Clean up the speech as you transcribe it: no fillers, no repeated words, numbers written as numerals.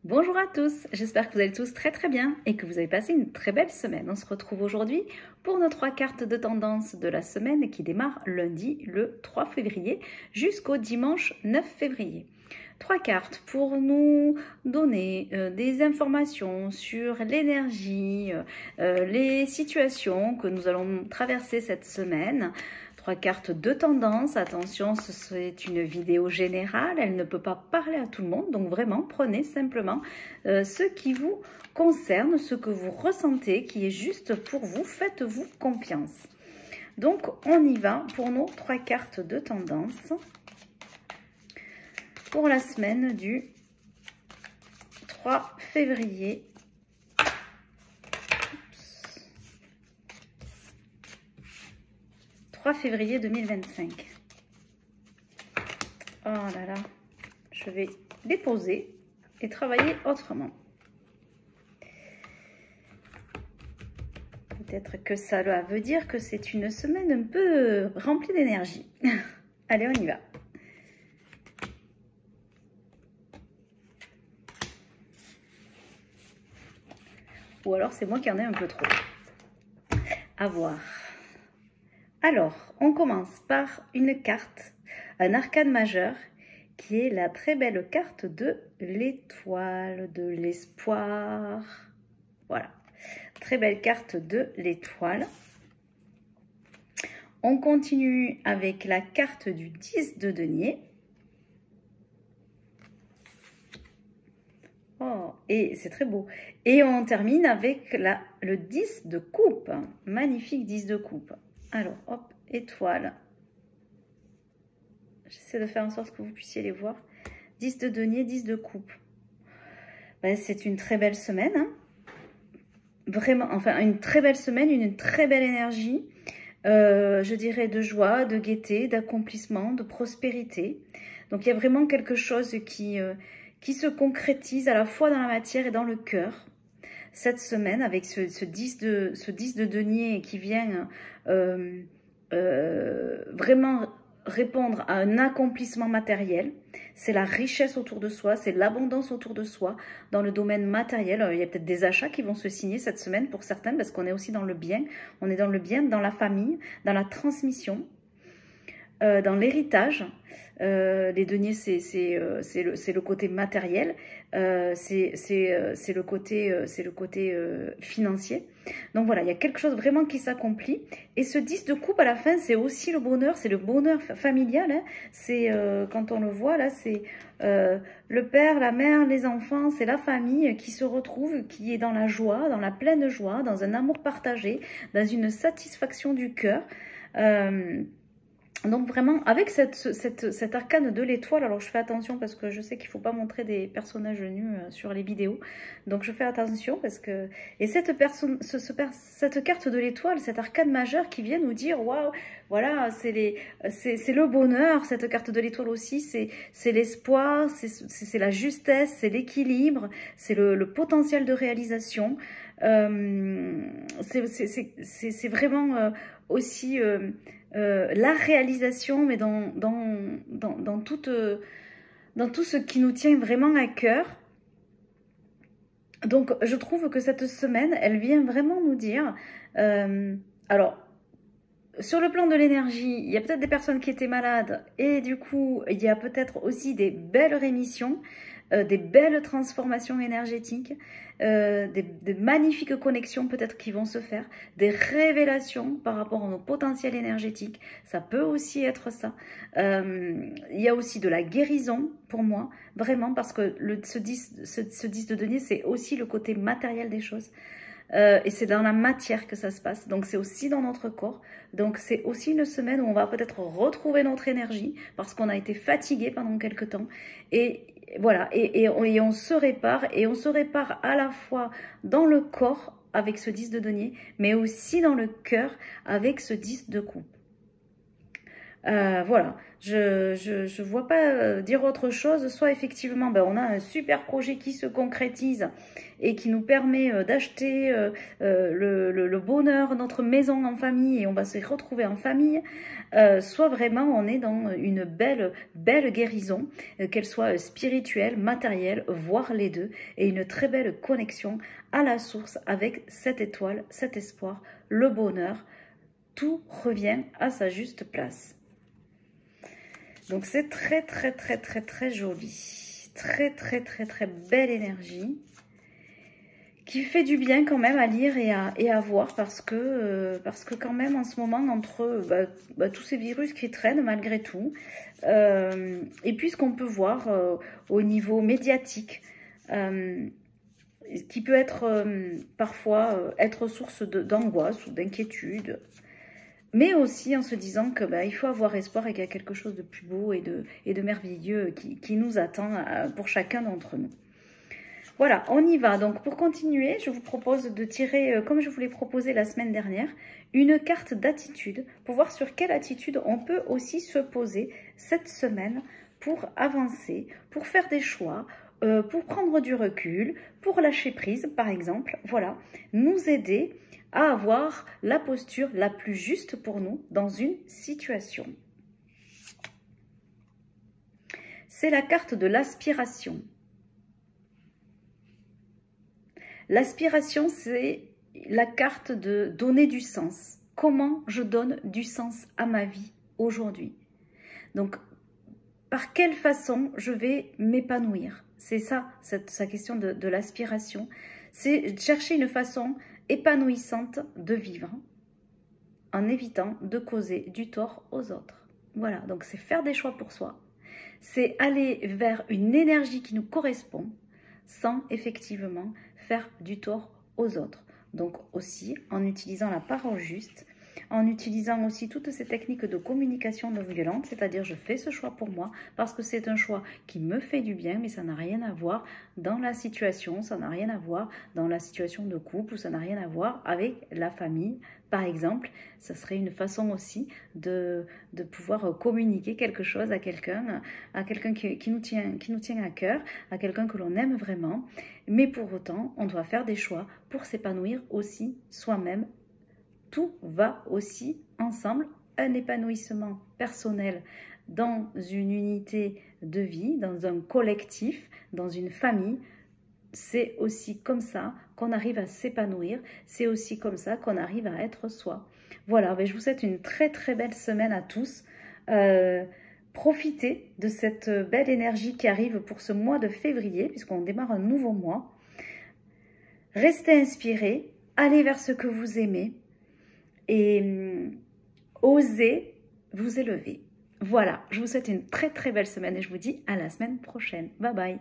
Bonjour à tous, j'espère que vous allez tous très bien et que vous avez passé une très belle semaine. On se retrouve aujourd'hui pour nos 3 cartes de tendance de la semaine qui démarre lundi le 3 février jusqu'au dimanche 9 février. 3 cartes pour nous donner des informations sur l'énergie, les situations que nous allons traverser cette semaine. 3 cartes de tendance, attention, c'est une vidéo générale, elle ne peut pas parler à tout le monde, donc vraiment prenez simplement ce qui vous concerne, ce que vous ressentez, qui est juste pour vous, faites-vous confiance. Donc on y va pour nos 3 cartes de tendance pour la semaine du 3 février. 3 février 2025. Oh là là, je vais déposer et travailler autrement. Peut-être que ça veut dire que c'est une semaine un peu remplie d'énergie. Allez, on y va. Ou alors c'est moi qui en ai un peu trop. À voir. Alors, on commence par une carte, un arcane majeur, qui est la très belle carte de l'étoile, de l'espoir. Voilà, très belle carte de l'étoile. On continue avec la carte du 10 de denier. Oh, et c'est très beau. Et on termine avec le 10 de coupe. Magnifique 10 de coupe. Alors, hop, étoile. J'essaie de faire en sorte que vous puissiez les voir. 10 de denier, 10 de coupe. Ben, c'est une très belle semaine. Hein. Vraiment, enfin, une très belle semaine, une très belle énergie. Je dirais de joie, de gaieté, d'accomplissement, de prospérité. Donc, il y a vraiment quelque chose qui se concrétise à la fois dans la matière et dans le cœur. Cette semaine, avec ce 10 de denier qui vient vraiment répondre à un accomplissement matériel. C'est la richesse autour de soi, c'est l'abondance autour de soi dans le domaine matériel. Il y a peut-être des achats qui vont se signer cette semaine pour certains parce qu'on est aussi dans le bien. On est dans le bien, dans la famille, dans la transmission, dans l'héritage. Les deniers, c'est le côté matériel, c'est le côté financier. Donc voilà, il y a quelque chose vraiment qui s'accomplit. Et ce 10 de coupe à la fin, c'est aussi le bonheur, c'est le bonheur familial. Hein. C'est quand on le voit là, c'est le père, la mère, les enfants, c'est la famille qui se retrouve, qui est dans la joie, dans la pleine joie, dans un amour partagé, dans une satisfaction du cœur. Donc vraiment, avec cet arcane de l'étoile, alors je fais attention parce que je sais qu'il ne faut pas montrer des personnages nus sur les vidéos. Donc je fais attention parce que... Et cette carte de l'étoile, cet arcane majeur qui vient nous dire, waouh, voilà, c'est le bonheur, cette carte de l'étoile aussi, c'est l'espoir, c'est la justesse, c'est l'équilibre, c'est le potentiel de réalisation. C'est vraiment aussi... la réalisation, mais dans tout ce qui nous tient vraiment à cœur. Donc, je trouve que cette semaine, elle vient vraiment nous dire... alors, sur le plan de l'énergie, il y a peut-être des personnes qui étaient malades et du coup, il y a peut-être aussi des belles rémissions, des belles transformations énergétiques, des magnifiques connexions peut-être qui vont se faire, des révélations par rapport à nos potentiels énergétiques. Ça peut aussi être ça. Il y a aussi de la guérison pour moi, vraiment, parce que ce 10 de denier, c'est aussi le côté matériel des choses. Et c'est dans la matière que ça se passe, donc c'est aussi dans notre corps. Donc c'est aussi une semaine où on va peut-être retrouver notre énergie parce qu'on a été fatigué pendant quelques temps. Et voilà, et on se répare, et on se répare à la fois dans le corps avec ce 10 de denier, mais aussi dans le cœur avec ce 10 de coupe. Voilà, je vois pas dire autre chose. Soit effectivement, ben, on a un super projet qui se concrétise et qui nous permet d'acheter le bonheur, notre maison en famille et on va se retrouver en famille. Soit vraiment on est dans une belle guérison, qu'elle soit spirituelle, matérielle, voire les deux, et une très belle connexion à la source avec cette étoile, cet espoir, le bonheur. Tout revient à sa juste place. Donc c'est très joli. Très belle énergie. Qui fait du bien quand même à lire et à voir parce que quand même en ce moment entre tous ces virus qui traînent malgré tout et puis ce qu'on peut voir au niveau médiatique qui peut être parfois être source d'angoisse ou d'inquiétude, mais aussi en se disant que il faut avoir espoir et qu'il y a quelque chose de plus beau et de merveilleux qui nous attend pour chacun d'entre nous. Voilà, on y va. Donc pour continuer, je vous propose de tirer, comme je vous l'ai proposé la semaine dernière, une carte d'attitude pour voir sur quelle attitude on peut aussi se poser cette semaine pour avancer, pour faire des choix, pour prendre du recul, pour lâcher prise par exemple. Voilà, nous aider à avoir la posture la plus juste pour nous dans une situation. C'est la carte de l'aspiration. L'aspiration, c'est la carte de donner du sens. Comment je donne du sens à ma vie aujourd'hui? Donc, par quelle façon je vais m'épanouir? C'est ça, sa question de l'aspiration. C'est chercher une façon épanouissante de vivre en évitant de causer du tort aux autres. Voilà, donc c'est faire des choix pour soi. C'est aller vers une énergie qui nous correspond sans effectivement faire du tort aux autres. Donc aussi en utilisant la parole juste, en utilisant aussi toutes ces techniques de communication non violente, c'est-à-dire je fais ce choix pour moi parce que c'est un choix qui me fait du bien, mais ça n'a rien à voir dans la situation, ça n'a rien à voir dans la situation de couple, ou ça n'a rien à voir avec la famille. Par exemple, ça serait une façon aussi de pouvoir communiquer quelque chose à quelqu'un qui nous tient à cœur, à quelqu'un que l'on aime vraiment. Mais pour autant, on doit faire des choix pour s'épanouir aussi soi-même. Tout va aussi ensemble, un épanouissement personnel dans une unité de vie, dans un collectif, dans une famille. C'est aussi comme ça qu'on arrive à s'épanouir, c'est aussi comme ça qu'on arrive à être soi. Voilà, je vous souhaite une très belle semaine à tous. Profitez de cette belle énergie qui arrive pour ce mois de février, puisqu'on démarre un nouveau mois. Restez inspirés, allez vers ce que vous aimez et osez vous élever. Voilà, je vous souhaite une très belle semaine et je vous dis à la semaine prochaine. Bye bye.